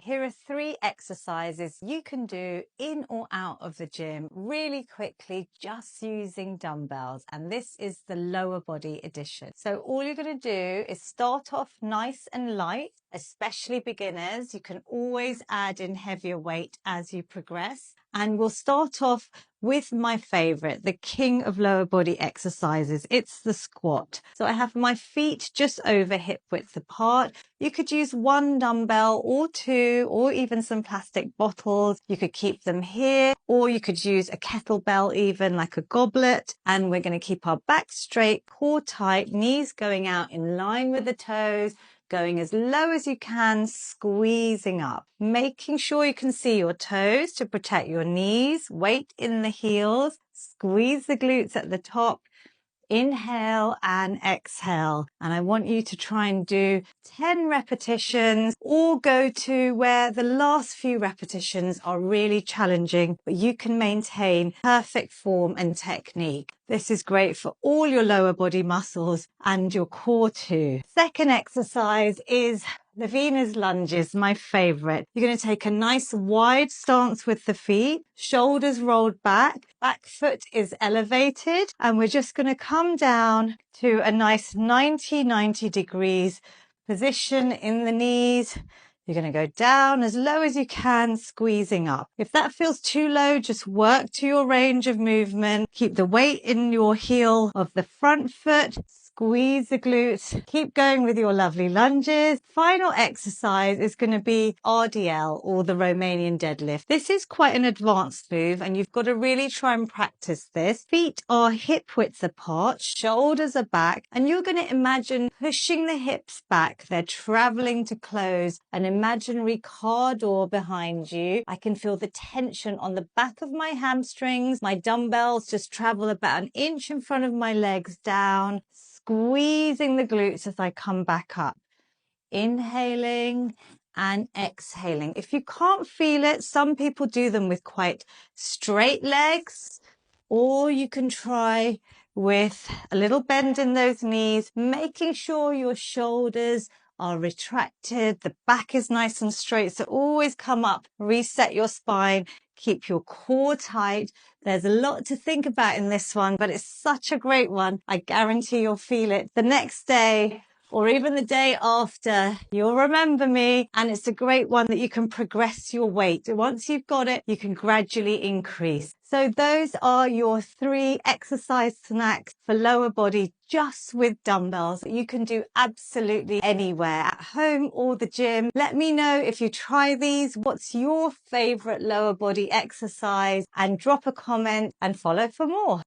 Here are 3 exercises you can do in or out of the gym really quickly just using dumbbells. And this is the lower body edition. So all you're going to do is start off nice and light, especially beginners. You can always add in heavier weight as you progress. And we'll start off with my favorite, the king of lower body exercises. It's the squat. So I have my feet just over hip width apart. You could use 1 dumbbell or 2, or even some plastic bottles. You could keep them here, or you could use a kettlebell, even like a goblet. And we're going to keep our back straight, core tight, knees going out in line with the toes, going as low as you can, squeezing up, making sure you can see your toes to protect your knees, weight in the heels, squeeze the glutes at the top. Inhale and exhale. And I want you to try and do 10 repetitions or go to where the last few repetitions are really challenging, but you can maintain perfect form and technique. This is great for all your lower body muscles and your core too. Second exercise is Lavina's lunges, my favorite. You're going to take a nice wide stance with the feet, shoulders rolled back foot is elevated, and we're just going to come down to a nice 90 degrees position in the knees. You're going to go down as low as you can, squeezing up. If that feels too low, just work to your range of movement. Keep the weight in your heel of the front foot. Squeeze the glutes. Keep going with your lovely lunges. Final exercise is going to be RDL, or the Romanian Deadlift. This is quite an advanced move and you've got to really try and practice this. Feet are hip width apart, shoulders are back, and you're going to imagine pushing the hips back. They're traveling to close an imaginary car door behind you. I can feel the tension on the back of my hamstrings. My dumbbells just travel about an inch in front of my legs down, squeezing the glutes as I come back up. Inhaling and exhaling. If you can't feel it, some people do them with quite straight legs, or you can try with a little bend in those knees, making sure your shoulders are retracted, the back is nice and straight. So always come up, reset your spine, keep your core tight. There's a lot to think about in this one, but it's such a great one. I guarantee you'll feel it the next day or even the day after. You'll remember me, and it's a great one that you can progress your weight. Once you've got it, you can gradually increase. So those are your 3 exercise snacks for lower body, just with dumbbells that you can do absolutely anywhere, at home or the gym. Let me know if you try these, what's your favorite lower body exercise, and drop a comment and follow for more.